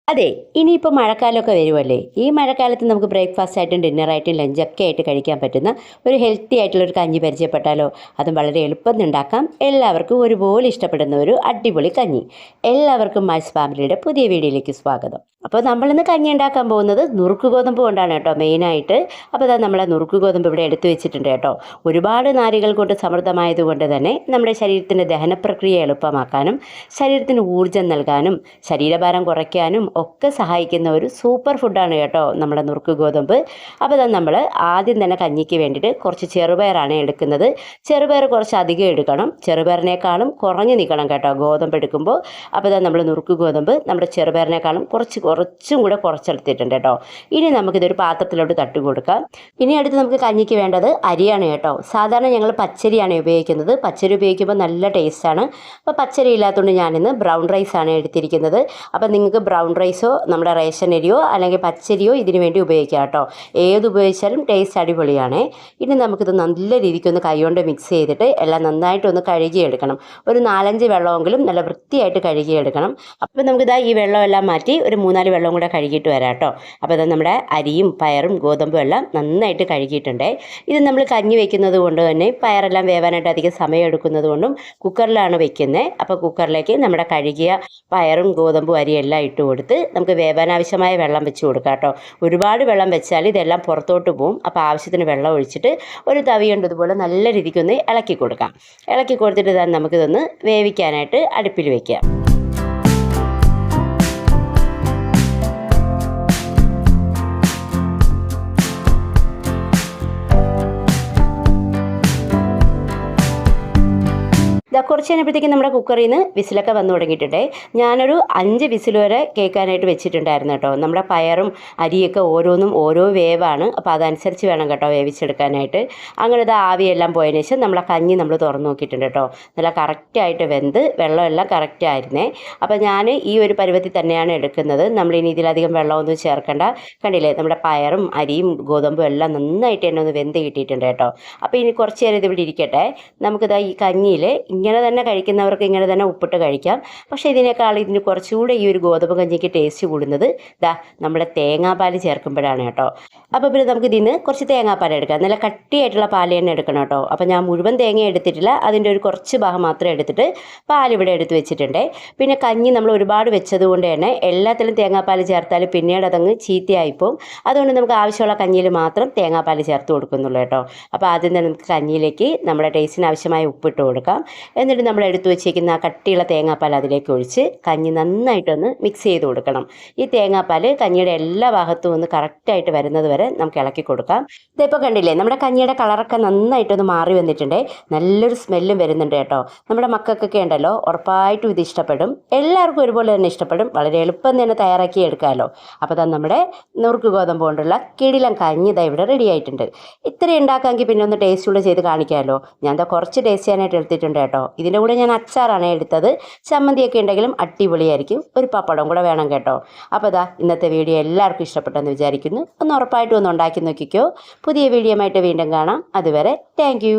അതെ, ഇനിയിപ്പോൾ മഴക്കാലമൊക്കെ വരുമല്ലേ. ഈ മഴക്കാലത്ത് നമുക്ക് ബ്രേക്ക്ഫാസ്റ്റ് ആയിട്ടും ഡിന്നറായിട്ടും ലഞ്ചൊക്കെ ആയിട്ട് കഴിക്കാൻ പറ്റുന്ന ഒരു ഹെൽത്തി ആയിട്ടുള്ളൊരു കഞ്ഞി പരിചയപ്പെട്ടാലോ. അതും വളരെ എളുപ്പം ഉണ്ടാക്കാം. എല്ലാവർക്കും ഒരുപോലെ ഇഷ്ടപ്പെടുന്ന ഒരു അടിപൊളി കഞ്ഞി. എല്ലാവർക്കും മാച്ച് ഫാമിലിയുടെ പുതിയ വീഡിയോയിലേക്ക് സ്വാഗതം. അപ്പോൾ നമ്മളിന്ന് കഞ്ഞി ഉണ്ടാക്കാൻ പോകുന്നത് നുറുക്ക് ഗോതമ്പ് കൊണ്ടാണ് കേട്ടോ മെയിനായിട്ട്. അപ്പോൾ അതാ നമ്മളെ നുറുക്ക് ഗോതമ്പ് ഇവിടെ എടുത്തു വെച്ചിട്ടുണ്ട് കേട്ടോ. ഒരുപാട് നാരുകൾ കൊണ്ട് സമൃദ്ധമായതുകൊണ്ട് തന്നെ നമ്മുടെ ശരീരത്തിൻ്റെ ദഹനപ്രക്രിയ എളുപ്പമാക്കാനും ശരീരത്തിന് ഊർജ്ജം നൽകാനും ശരീരഭാരം കുറയ്ക്കാനും ഒക്കെ സഹായിക്കുന്ന ഒരു സൂപ്പർ ഫുഡാണ് കേട്ടോ നമ്മുടെ നുറുക്ക് ഗോതമ്പ്. അപ്പോൾ തന്നെ നമ്മൾ ആദ്യം തന്നെ കഞ്ഞിക്ക് വേണ്ടിയിട്ട് കുറച്ച് ചെറുപയറാണ് എടുക്കുന്നത്. ചെറുപയർ കുറച്ച് അധികം എടുക്കണം, ചെറുപയറിനേക്കാളും കുറഞ്ഞ് നിൽക്കണം കേട്ടോ ഗോതമ്പ് എടുക്കുമ്പോൾ. അപ്പോൾ തന്നെ നമ്മൾ നുറുക്ക് ഗോതമ്പ് നമ്മുടെ ചെറുപയറിനേക്കാളും കുറച്ചും കൂടെ കുറച്ചെടുത്തിട്ടുണ്ട് കേട്ടോ. ഇനി നമുക്കിതൊരു പാത്രത്തിലോട്ട് തട്ടി കൊടുക്കാം. ഇനി അടുത്ത് നമുക്ക് കഞ്ഞിക്ക് വേണ്ടത് അരിയാണ് കേട്ടോ. സാധാരണ ഞങ്ങൾ പച്ചരിയാണ് ഉപയോഗിക്കുന്നത്. പച്ചരി ഉപയോഗിക്കുമ്പോൾ നല്ല ടേസ്റ്റാണ്. അപ്പോൾ പച്ചരി ഇല്ലാത്തതുകൊണ്ട് ഞാനിന്ന് ബ്രൗൺ റൈസാണ് എടുത്തിരിക്കുന്നത്. അപ്പോൾ നിങ്ങൾക്ക് ബ്രൗൺ റൈസോ നമ്മുടെ റേഷൻ അരിയോ അല്ലെങ്കിൽ പച്ചരിയോ ഇതിന് വേണ്ടി ഉപയോഗിക്കാം കേട്ടോ. ഏത് ഉപയോഗിച്ചാലും ടേസ്റ്റ് അടിപൊളിയാണ്. ഇനി നമുക്കിത് നല്ല രീതിക്കൊന്ന് കൈകൊണ്ട് മിക്സ് ചെയ്തിട്ട് എല്ലാം നന്നായിട്ടൊന്ന് കഴുകിയെടുക്കണം. ഒരു 4-5 വെള്ളമെങ്കിലും നല്ല വൃത്തിയായിട്ട് കഴുകിയെടുക്കണം. അപ്പോൾ നമുക്കിതാ ഈ വെള്ളമെല്ലാം മാറ്റി ഒരു 3-4 വെള്ളം കൂടെ കഴുകിയിട്ട് വരാം കേട്ടോ. അപ്പോൾ അത് നമ്മുടെ അരിയും പയറും ഗോതമ്പും എല്ലാം നന്നായിട്ട് കഴുകിയിട്ടുണ്ട്. ഇത് നമ്മൾ കഞ്ഞി വെക്കുന്നത് കൊണ്ട് തന്നെ പയറെല്ലാം വേവാനായിട്ട് അധികം സമയം എടുക്കുന്നത് കൊണ്ടും കുക്കറിലാണ് വെക്കുന്നത്. അപ്പോൾ കുക്കറിലേക്ക് നമ്മുടെ കഴുകിയ പയറും ഗോതമ്പും അരിയും എല്ലാം ഇട്ട് കൊടുത്ത് നമുക്ക് വേവാനാവശ്യമായ വെള്ളം വെച്ച് കൊടുക്കാം കേട്ടോ. ഒരുപാട് വെള്ളം വെച്ചാൽ ഇതെല്ലാം പുറത്തോട്ട് പോവും. അപ്പോൾ ആവശ്യത്തിന് വെള്ളം ഒഴിച്ചിട്ട് ഒരു തവി കൊണ്ട് ഇതുപോലെ നല്ല രീതിക്കൊന്ന് ഇളക്കി കൊടുക്കാം. ഇളക്കി കൊടുത്തിട്ട് തന്നെ നമുക്കിതൊന്ന് വേവിക്കാനായിട്ട് അടുപ്പിൽ വയ്ക്കാം. കുറച്ച് കഴിഞ്ഞപ്പോഴത്തേക്കും നമ്മുടെ കുക്കറിൽ നിന്ന് വിസിലൊക്കെ വന്നു തുടങ്ങിയിട്ടുണ്ട്. ഞാനൊരു 5 വിസിൽ വരെ കേൾക്കാനായിട്ട് വെച്ചിട്ടുണ്ടായിരുന്നു കേട്ടോ. നമ്മുടെ പയറും അരിയൊക്കെ ഓരോന്നും ഓരോ വേവാണ്. അപ്പോൾ അതനുസരിച്ച് വേണം കേട്ടോ വേവിച്ചെടുക്കാനായിട്ട്. അങ്ങനെ ഇത് ആവിയെല്ലാം പോയതിന് ശേഷം നമ്മളെ കഞ്ഞി നമ്മൾ തുറന്ന് നോക്കിയിട്ടുണ്ട് കേട്ടോ. നല്ല കറക്റ്റായിട്ട് വെന്ത് വെള്ളമെല്ലാം കറക്റ്റായിരുന്നേ. അപ്പോൾ ഞാൻ ഈ ഒരു പരുവത്തിൽ തന്നെയാണ് എടുക്കുന്നത്. നമ്മളിനി ഇതിലധികം വെള്ളമൊന്നും ചേർക്കേണ്ട. കണ്ടില്ലേ, നമ്മുടെ പയറും അരിയും ഗോതമ്പും എല്ലാം നന്നായിട്ട് തന്നെ ഒന്ന് വെന്ത് കിട്ടിയിട്ടുണ്ട് കേട്ടോ. അപ്പോൾ ഇനി കുറച്ച് നേരം ഇതിവിടെ ഇരിക്കട്ടെ. നമുക്കിതാ ഈ കഞ്ഞിയിൽ ഇങ്ങനെ തന്നെ കഴിക്കുന്നവർക്ക് ഇങ്ങനെ തന്നെ ഉപ്പിട്ട് കഴിക്കാം. പക്ഷേ ഇതിനേക്കാൾ ഇതിന് കുറച്ചുകൂടെ ഈ ഒരു ഗോതമ്പ് കഞ്ഞിക്ക് ടേസ്റ്റ് കൂടുന്നത് നമ്മുടെ തേങ്ങാപ്പാൽ ചേർക്കുമ്പോഴാണ് കേട്ടോ. അപ്പോൾ പിന്നെ നമുക്ക് ഇതിന് കുറച്ച് തേങ്ങാപ്പാൽ എടുക്കാം. നല്ല കട്ടിയായിട്ടുള്ള പാൽ തന്നെ എടുക്കണം കേട്ടോ. അപ്പോൾ ഞാൻ മുഴുവൻ തേങ്ങ എടുത്തിട്ടില്ല, അതിൻ്റെ ഒരു കുറച്ച് ഭാഗം മാത്രം എടുത്തിട്ട് പാലിവിടെ എടുത്ത് വെച്ചിട്ടുണ്ട്. പിന്നെ കഞ്ഞി നമ്മൾ ഒരുപാട് വെച്ചത് കൊണ്ട് തന്നെ എല്ലാത്തിലും തേങ്ങാപ്പാൽ ചേർത്താൽ പിന്നീട് അതങ്ങ് ചീത്തയായിപ്പോവും. അതുകൊണ്ട് നമുക്ക് ആവശ്യമുള്ള കഞ്ഞിയിൽ മാത്രം തേങ്ങാപ്പാൽ ചേർത്ത് കൊടുക്കുന്നുള്ളൂ കേട്ടോ. അപ്പോൾ ആദ്യം തന്നെ നമുക്ക് കഞ്ഞിയിലേക്ക് നമ്മുടെ ടേസ്റ്റിന് ആവശ്യമായ ഉപ്പിട്ട് കൊടുക്കാം. എന്നിട്ട് നമ്മൾ എടുത്തു വെച്ചിരിക്കുന്ന ആ കട്ടിയുള്ള തേങ്ങാപ്പാൽ അതിലേക്ക് ഒഴിച്ച് കഞ്ഞി നന്നായിട്ടൊന്ന് മിക്സ് ചെയ്ത് കൊടുക്കണം. ഈ തേങ്ങാപ്പാൽ കഞ്ഞിയുടെ എല്ലാ ഭാഗത്തും ഒന്ന് കറക്റ്റായിട്ട് വരുന്നത് വരെ നമുക്ക് ഇളക്കി കൊടുക്കാം. ഇതിപ്പോൾ കണ്ടില്ലേ, നമ്മുടെ കഞ്ഞിയുടെ കളറൊക്കെ നന്നായിട്ടൊന്ന് മാറി വന്നിട്ടുണ്ട്. നല്ലൊരു സ്മെല്ലും വരുന്നുണ്ട് കേട്ടോ. നമ്മുടെ മക്കൾക്കൊക്കെ ഉണ്ടല്ലോ, ഉറപ്പായിട്ടും ഇത് ഇഷ്ടപ്പെടും. എല്ലാവർക്കും ഒരുപോലെ തന്നെ ഇഷ്ടപ്പെടും. വളരെ എളുപ്പം തന്നെ തയ്യാറാക്കി എടുക്കാമല്ലോ. അപ്പോൾ തന്നെ നമ്മുടെ നുറുക്ക് ഗോതമ്പ് കൊണ്ടുള്ള കിടിലം കഞ്ഞി ഇതാ ഇവിടെ റെഡി ആയിട്ടുണ്ട്. ഇത്ര ഉണ്ടാക്കാമെങ്കിൽ പിന്നെ ഒന്ന് ടേസ്റ്റ് കൂടെ ചെയ്ത് കാണിക്കാമല്ലോ. ഞാൻ എന്താ കുറച്ച് ടേസ്റ്റ് ചെയ്യാനായിട്ട് എടുത്തിട്ടുണ്ട് കേട്ടോ. ഇതിൻ്റെ കൂടെ ഞാൻ അച്ചാറാണ് എടുത്തത്. ചമ്മന്തിയൊക്കെ ഉണ്ടെങ്കിലും അടിപൊളിയായിരിക്കും. ഒരു പപ്പടം കൂടെ വേണം കേട്ടോ. അപ്പോൾ ഇന്നത്തെ വീഡിയോ എല്ലാവർക്കും ഇഷ്ടപ്പെട്ടെന്ന് വിചാരിക്കുന്നു. ഒന്ന് ഉറപ്പായിട്ടും ഒന്ന് ഉണ്ടാക്കി നോക്കിക്കോ. പുതിയ വീഡിയോ ആയിട്ട് വീണ്ടും കാണാം. അതുവരെ താങ്ക്